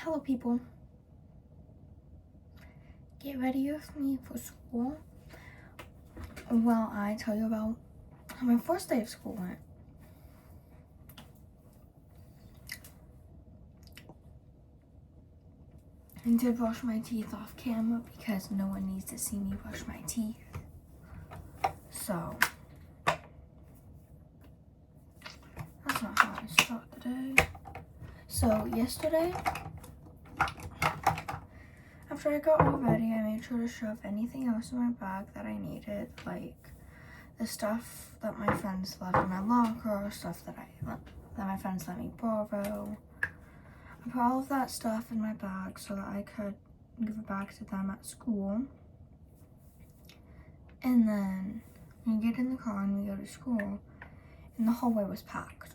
Hello people, get ready with me for school. Well, I tell you about how my first day of school went. I did brush my teeth off camera because no one needs to see me brush my teeth. So, that's not how I start the day. So, yesterday, after I got all ready, I made sure to shove anything else in my bag that I needed, like the stuff that my friends left in my locker, stuff that my friends let me borrow. I put all of that stuff in my bag so that I could give it back to them at school. And then we get in the car and we go to school, and the hallway was packed.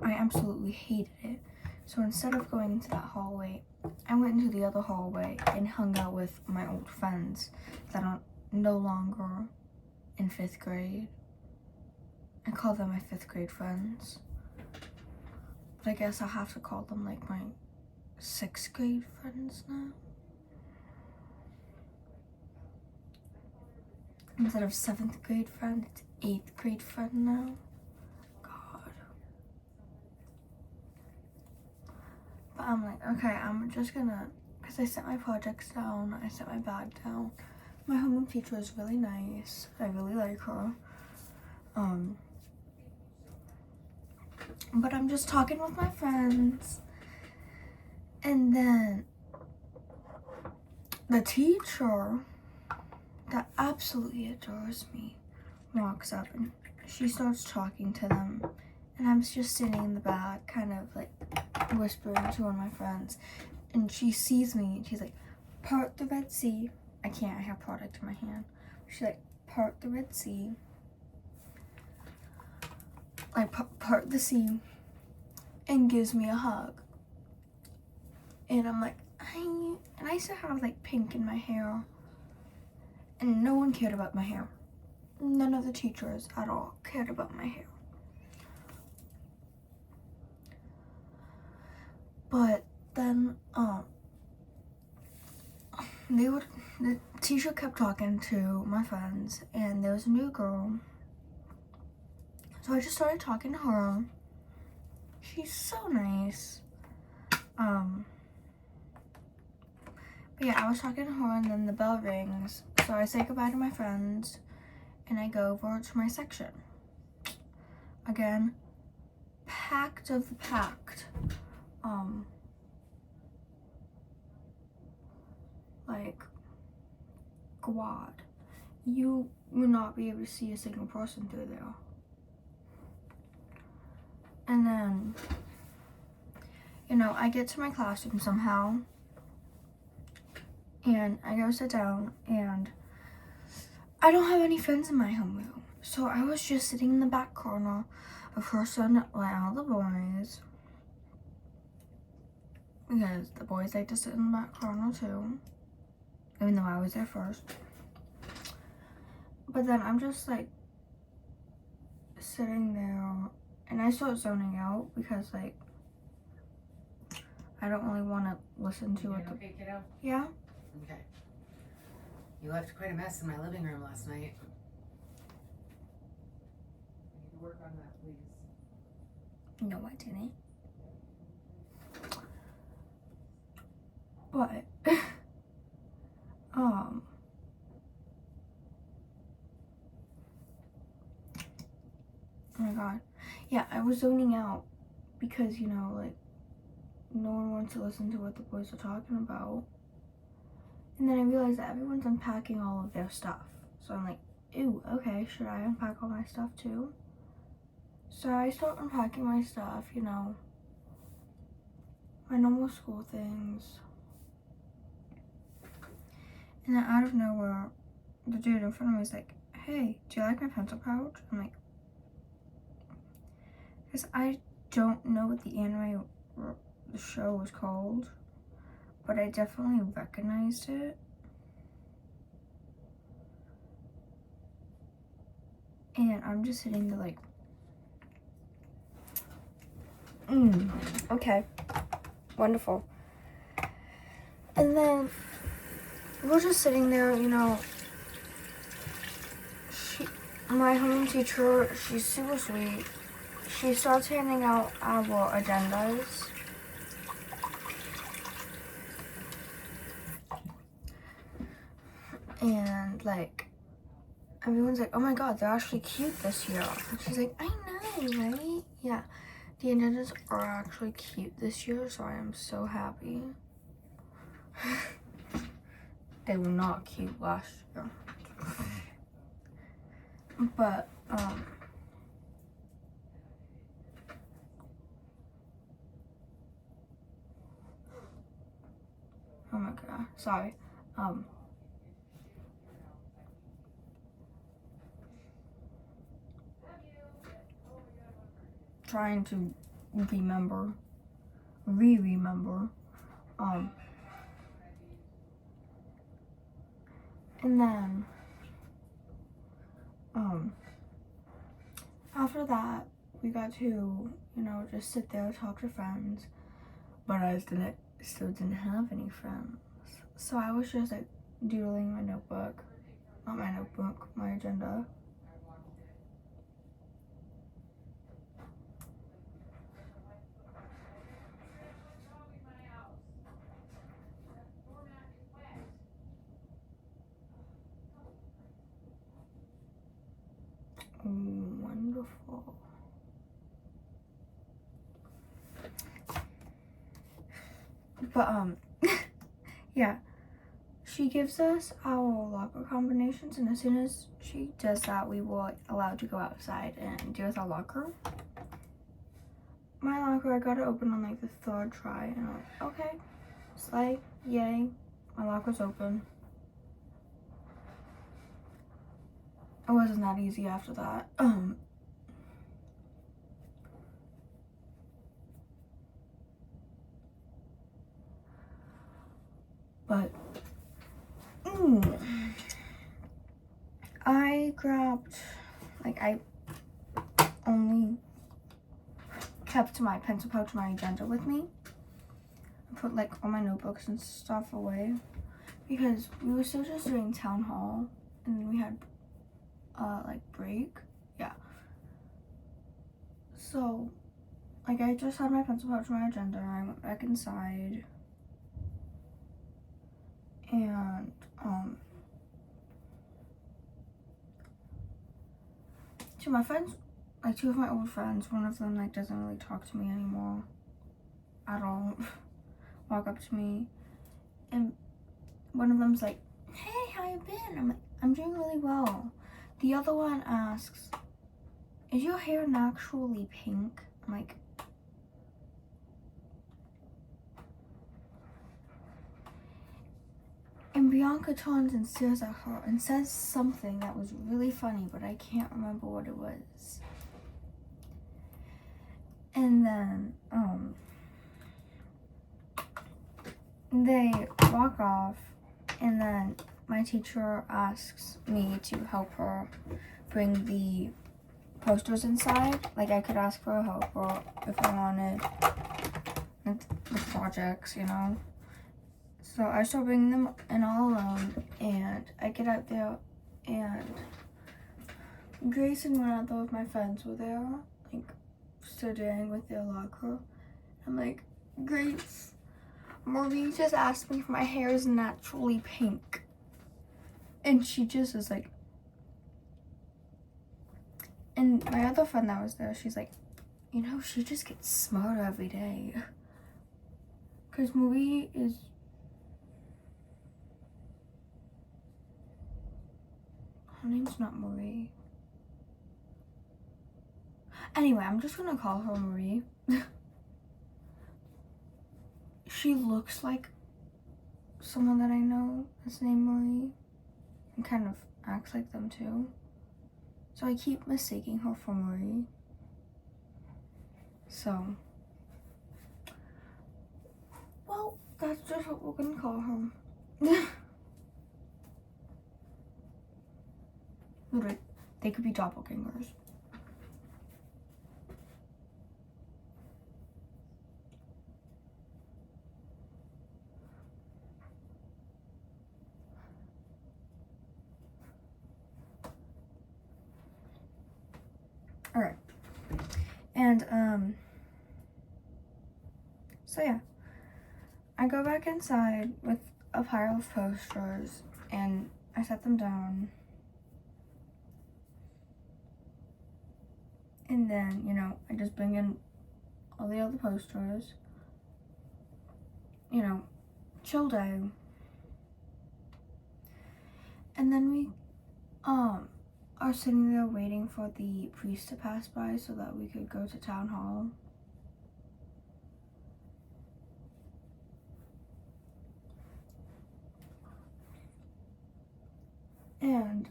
I absolutely hated it. So instead of going into that hallway, I went into the other hallway and hung out with my old friends that are no longer in 5th grade. I call them my 5th grade friends. But I guess I'll have to call them like my 6th grade friends now. Instead of 7th grade friend, it's 8th grade friend now. God. But I'm like, okay, I'm just gonna, because I set my projects down, I set my bag down. My homeroom teacher is really nice. I really like her. But I'm just talking with my friends. And then the teacher that absolutely adores me walks up and she starts talking to them. And I'm just sitting in the back, kind of like whispering to one of my friends. And she sees me and she's like, part the Red Sea. I can't, I have product in my hand. She's like, part the Red Sea. Like, part the sea. And gives me a hug. And I'm like, and I used to have like pink in my hair. And no one cared about my hair. None of the teachers at all cared about my hair. But then, the teacher kept talking to my friends, and there was a new girl. So I just started talking to her. She's so nice. But yeah, I was talking to her, and then the bell rings. So I say goodbye to my friends, and I go over to my section. Again, packed of the packed. Like, quad. You will not be able to see a single person through there. And then, I get to my classroom somehow, and I go sit down, and I don't have any friends in my homeroom. So I was just sitting in the back corner, a person let all the boys, because the boys like to sit in the back corner too, even though I was there first. But then I'm just like sitting there, and I start zoning out because like I don't really want to listen to it. Okay, kiddo? Yeah? Okay. You left quite a mess in my living room last night. I need to work on that, please. No, I didn't. But, oh my god. Yeah, I was zoning out because, like, no one wants to listen to what the boys are talking about. And then I realized that everyone's unpacking all of their stuff. So I'm like, ew, okay, should I unpack all my stuff too? So I start unpacking my stuff, my normal school things. And then out of nowhere, the dude in front of me was like, hey, do you like my pencil pouch? I'm like, because I don't know what the anime or the show was called, but I definitely recognized it. And I'm just sitting there like, okay, wonderful. And then we're just sitting there, you know. My homeroom teacher, she's super sweet. She starts handing out our agendas. And like, everyone's like, oh my god, they're actually cute this year. And she's like, I know, right? Yeah, the agendas are actually cute this year, so I am so happy. They were not cute last year. But, oh my god, sorry. Trying to remember. And then, after that, we got to, you know, just sit there, talk to friends, but I still didn't have any friends. So I was just like doodling my notebook, not my notebook, my agenda. Wonderful. But yeah, she gives us our locker combinations, and as soon as she does that, we were allowed to go outside and deal with our locker. My locker, I got it open on like the third try, and I'm like, okay, slay, yay, my locker's open. It wasn't that easy after that. But I grabbed, like, I only kept my pencil pouch, my agenda with me. I put like all my notebooks and stuff away because we were still just doing town hall, and we had like break. Yeah. So like I just had my pencil pouch, my agenda, I went back inside, and to my friends, like two of my old friends, one of them like doesn't really talk to me anymore at all, walk up to me, and one of them's like, hey, how you been? I'm like, I'm doing really well. The other one asks, is your hair naturally pink? I'm like, and Bianca turns and stares at her and says something that was really funny, but I can't remember what it was. And then they walk off, and then my teacher asks me to help her bring the posters inside. Like I could ask for a helper if I wanted, like the projects, you know. So I start bringing them in all alone, and I get out there, and Grace and one other of my friends were there, like studying with their locker. I'm like, Grace, Marie just asked me if my hair is naturally pink. And she just is like, and my other friend that was there, she's like, you know, she just gets smarter every day. Because Marie is, her name's not Marie. Anyway, I'm just gonna call her Marie. She looks like someone that I know that's named Marie, and kind of acts like them too. So I keep mistaking her for Marie. So, well, that's just what we're gonna call her. Literally, they could be doppelgangers. And, so yeah. I go back inside with a pile of posters and I set them down. And then, you know, I just bring in all the other posters. You know, chill day. And then we are sitting there waiting for the priest to pass by so that we could go to town hall. And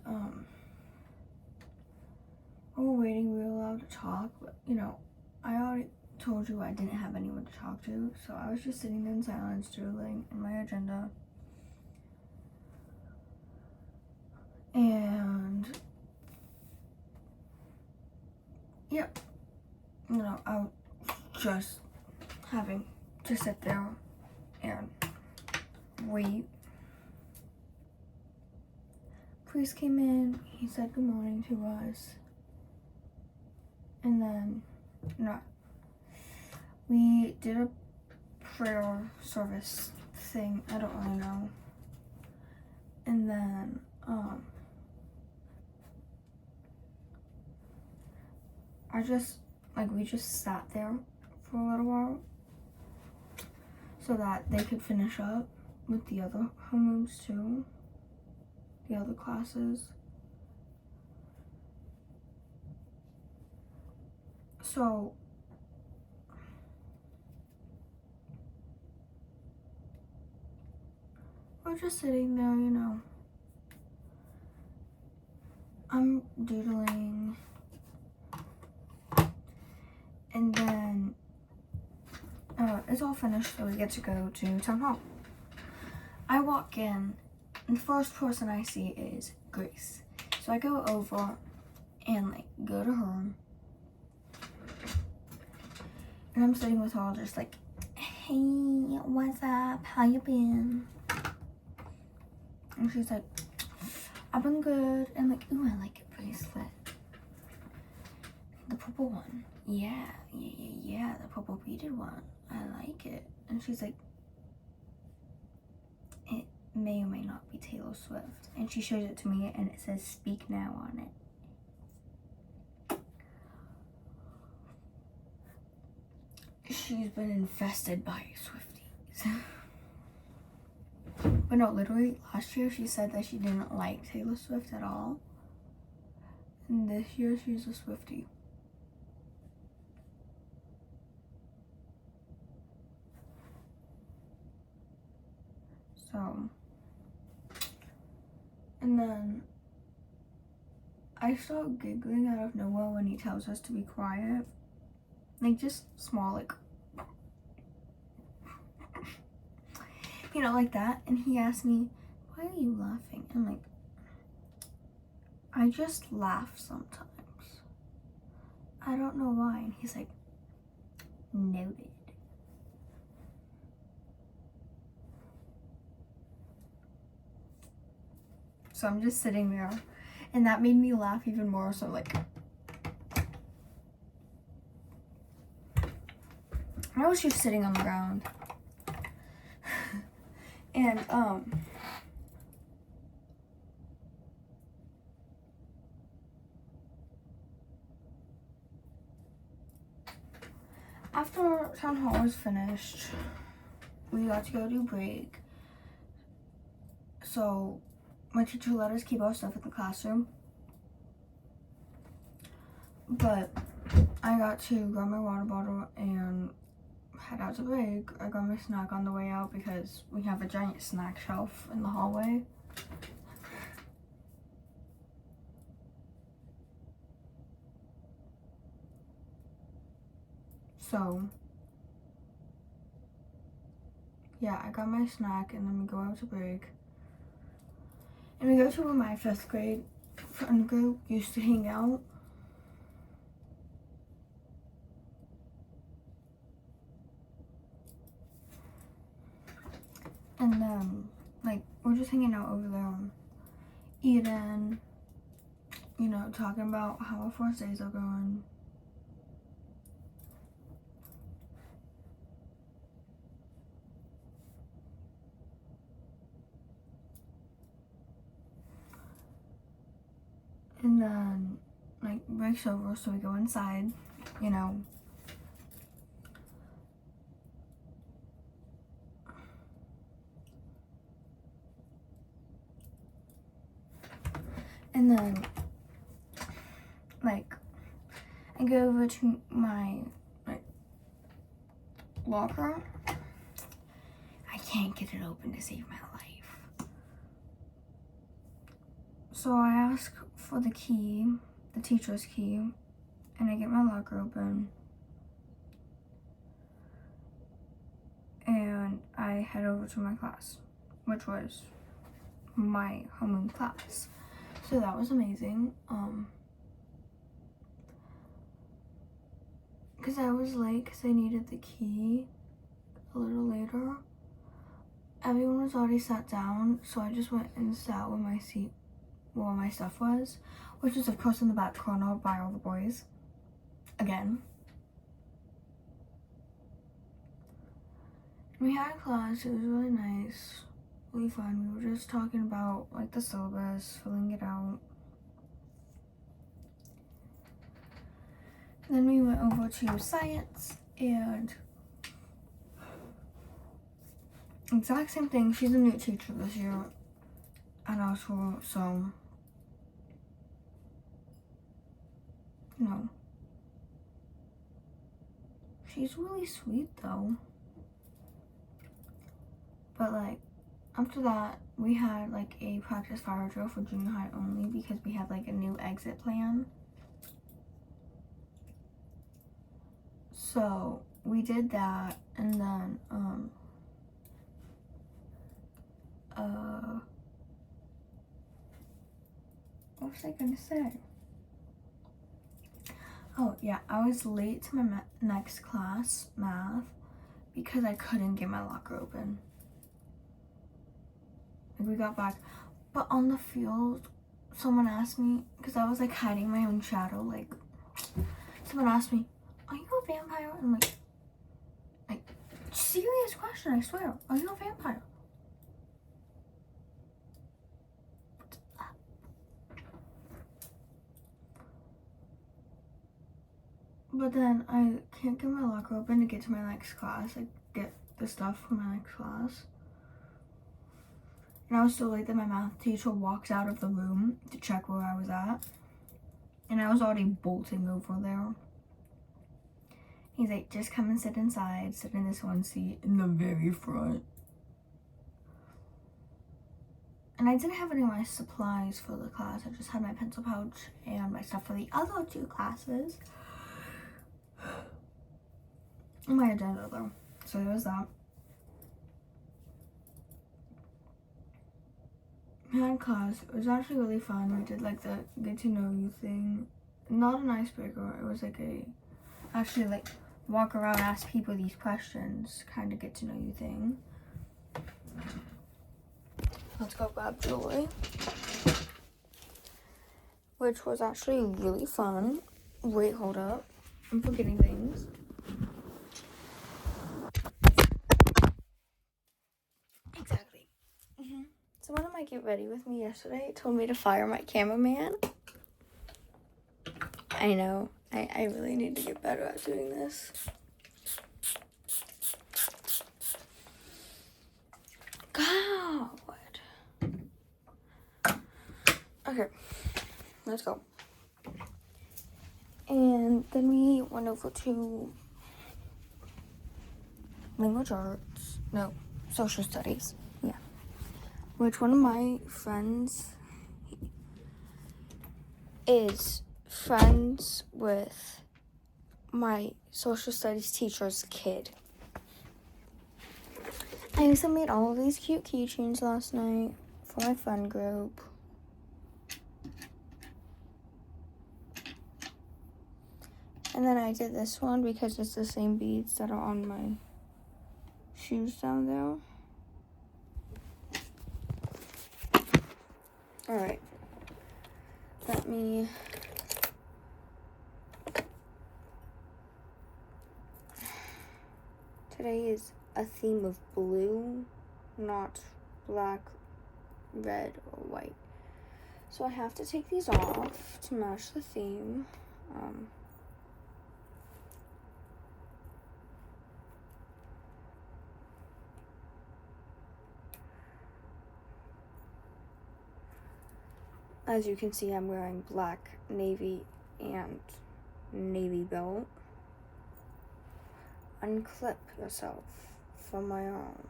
while we're waiting, we were allowed to talk, but you know, I already told you I didn't have anyone to talk to, so I was just sitting there in silence, doodling in my agenda. And yep, you know, I was just having to sit there and wait. Priest came in, he said good morning to us, and then, no, we did a prayer service thing, I don't really know, and then, we just sat there for a little while, so that they could finish up with the other homerooms too, the other classes. So we're just sitting there, you know. I'm doodling. And then it's all finished, so we get to go to town hall. I walk in, and the first person I see is Grace. So I go over and like go to her. And I'm sitting with her just like, hey, what's up? How you been? And she's like, I've been good. And I'm like, ooh, I like your bracelet. The purple one. Yeah, the purple beaded one. I like it. And she's like, it may or may not be Taylor Swift. And she shows it to me and it says Speak Now on it. She's been infested by Swifties. But no, literally last year she said that she didn't like Taylor Swift at all. And this year she's a Swiftie. So, and then I start giggling out of nowhere when he tells us to be quiet. Like just small, like, you know, like that. And he asked me, why are you laughing? I'm like, I just laugh sometimes. I don't know why. And he's like, noted. So I'm just sitting there, and that made me laugh even more. So like, I was just sitting on the ground, and after town hall was finished, we got to go do break. So my teacher let us keep our stuff in the classroom, but I got to grab my water bottle and head out to break. I got my snack on the way out because we have a giant snack shelf in the hallway. So yeah, I got my snack and then we go out to break. And we go to where my 5th grade friend group used to hang out. And then, like, we're just hanging out over there, eating, you know, talking about how our first days are going. And then, like, break's over, so we go inside, you know. And then, like, I go over to my, like, locker. I can't get it open to save my life. So I ask for the key, the teacher's key, and I get my locker open. And I head over to my class, which was my homeroom class. So that was amazing. Because I was late because I needed the key a little later. Everyone was already sat down, so I just went and sat where my seat, where my stuff was, which was of course in the back corner by all the boys. Again. We had a class, it was really nice, really fun. We were just talking about like the syllabus, filling it out. Then we went over to science and exact same thing. She's a new teacher this year at our school, so you know. She's really sweet though. But like after that we had like a practice fire drill for junior high only because we had like a new exit plan. So we did that, and then what was I gonna say? Oh yeah, I was late to my next class, math, because I couldn't get my locker open. Like we got back, but on the field, someone asked me, because I was like hiding my own shadow, like someone asked me, "Are you a vampire?" And I'm like serious question, I swear, are you a vampire? But then I can't get my locker open to get to my next class, like get the stuff for my next class. And I was so late that my math teacher walks out of the room to check where I was at. And I was already bolting over there. He's like, just come and sit inside, sit in this one seat in the very front. And I didn't have any of my supplies for the class. I just had my pencil pouch and my stuff for the other two classes. And my agenda though. So there was that. We had class. It was actually really fun. We did like the get to know you thing. Not an icebreaker. It was like actually like walk around, ask people these questions, kind of get to know you thing. Let's go grab jewelry. Which was actually really fun. Wait, hold up. I'm forgetting things. Exactly. Someone at my Get Ready With Me yesterday told me to fire my cameraman. I know. I really need to get better at doing this. God. Okay. Let's go. And then we went over to language arts. No, social studies. Yeah. Which one of my friends is friends with my social studies teacher's kid. I also made all of these cute keychains last night for my fun group. And then I did this one because it's the same beads that are on my shoes down there. Alright. Let me... Today is a theme of blue, not black, red, or white. So I have to take these off to match the theme. As you can see, I'm wearing black, navy, and navy belt. Unclip yourself from my arm.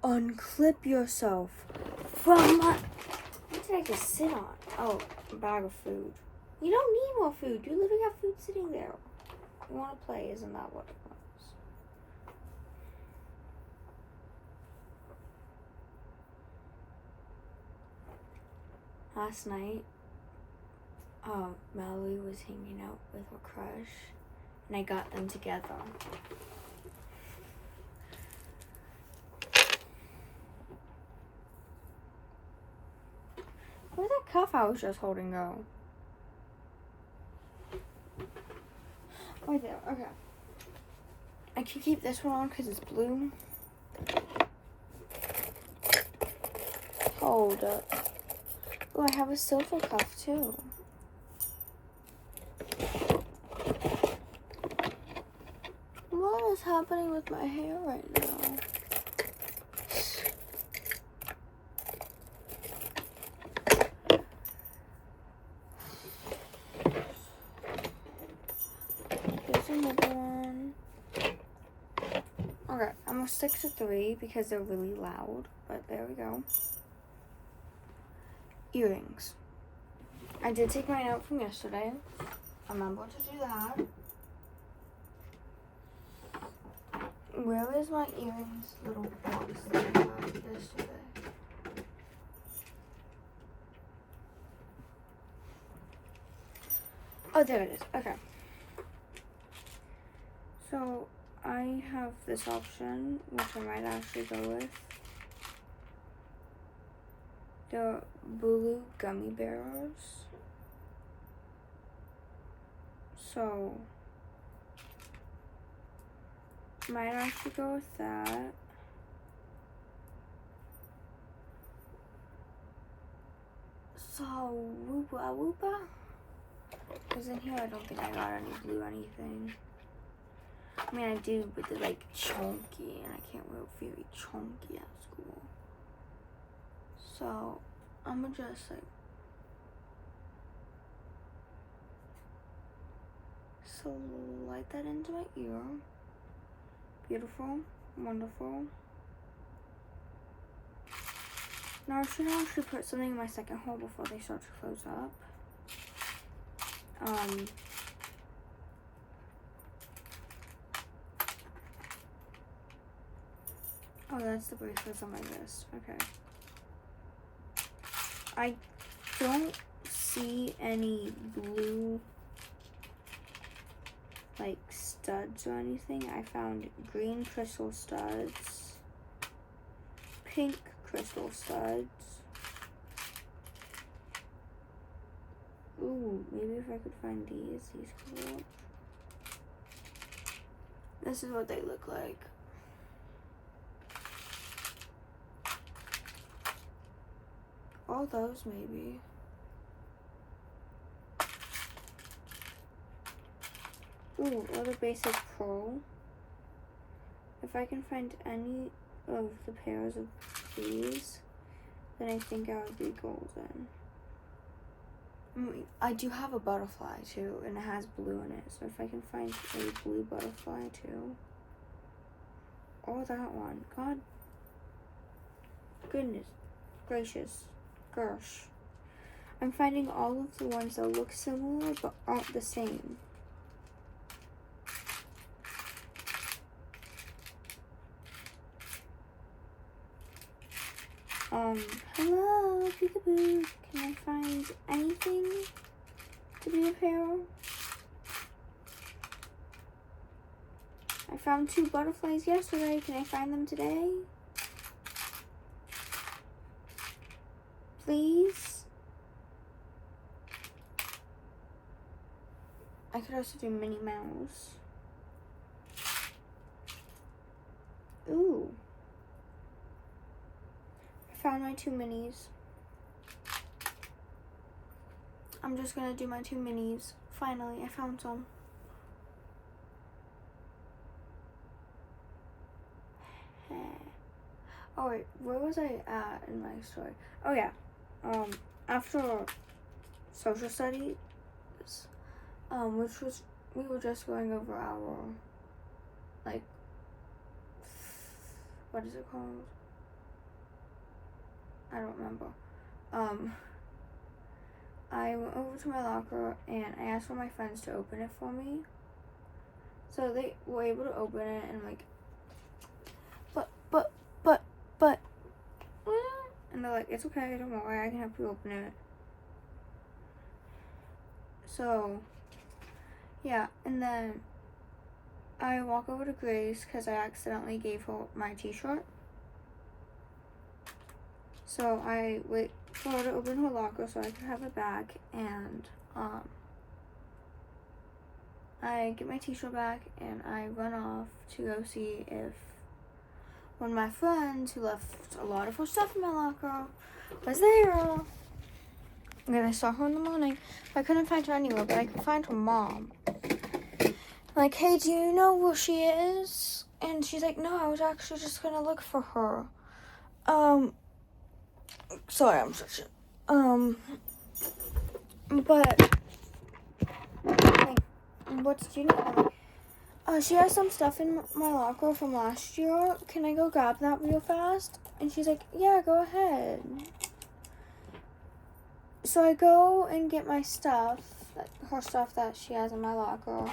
Unclip yourself from my... What did I just sit on? Oh, a bag of food. You don't need more food. You literally have food sitting there. You want to play, isn't that what it was? Last night, Mallory was hanging out with her crush, and I got them together. Where'd that cuff I was just holding go? Right there, okay. I can keep this one on because it's blue. Hold up. Oh, I have a silver cuff too. What is happening with my hair right now? Here's another one. Okay, I'm gonna stick to 3 because they're really loud, but there we go. Earrings. I did take mine out from yesterday. Remember to do that. Where is my earrings little box that I had yesterday? Oh, there it is. Okay. So, I have this option, which I might actually go with. The Bulu gummy bears. So, might actually go with that. So, woopa woopa. Because in here I don't think I got any blue anything. I mean I do, but they're like chunky and I can't wear very chunky at school. So, I'm gonna just like slide that into my ear. Beautiful, wonderful. Now I should actually put something in my second hole before they start to close up. Oh, that's the bracelets on my wrist. Okay. I don't see any blue like studs or anything. I found green crystal studs, pink crystal studs. Ooh, maybe if I could find these could work. This is what they look like. All those maybe. Ooh, or the basic pearl. If I can find any of the pairs of these, then I think I would be golden. I do have a butterfly too, and it has blue in it. So if I can find a blue butterfly too. Or that one. God. Goodness gracious. Gosh. I'm finding all of the ones that look similar but aren't the same. Hello, peekaboo. Can I find anything to be apparel? I found 2 butterflies yesterday. Can I find them today? Please? I could also do Minnie Mouse. Ooh. found my 2 minis. I'm just gonna do my 2 minis. Finally, I found some. Oh wait, where was I at in my story? Oh yeah, after social studies, which was, we were just going over our, like, what is it called? I don't remember. I went over to my locker and I asked for my friends to open it for me. So they were able to open it and like, but, and they're like, it's okay, don't worry, I can help you open it. So, yeah, and then I walk over to Grace because I accidentally gave her my t-shirt. So I wait for her to open her locker so I can have it back, and I get my t-shirt back and I run off to go see if one of my friends who left a lot of her stuff in my locker was there. And then I saw her in the morning. I couldn't find her anywhere, but I could find her mom. Like, hey, do you know where she is? And she's like, no, I was actually just gonna look for her. Sorry, I'm such a, but, like, what do you know? She has some stuff in my locker from last year. Can I go grab that real fast? And she's like, yeah, go ahead. So I go and get my stuff, her stuff that she has in my locker.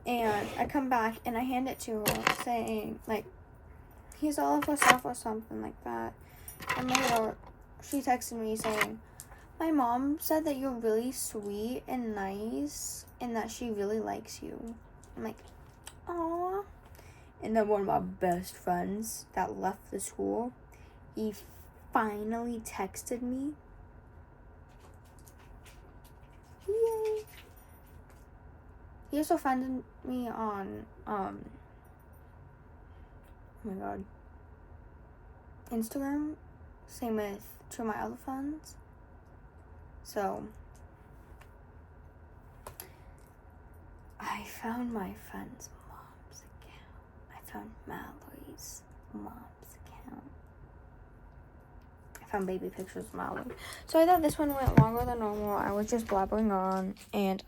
And I come back and I hand it to her saying, like, here's all of her stuff or something like that. And later, she texted me saying, my mom said that you're really sweet and nice and that she really likes you. I'm like, aww. And then one of my best friends that left the school, he finally texted me. Yay. He also friended me on, oh my god, Instagram. Same with 2 of my other friends. So, I found my friend's mom's account. I found Mallory's mom's account. I found baby pictures of Mallory. So I thought this one went longer than normal. I was just blabbering on, and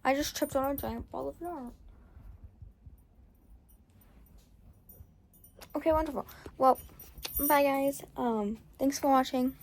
I just tripped on a giant ball of yarn. Okay, wonderful. Well, bye guys. Thanks for watching.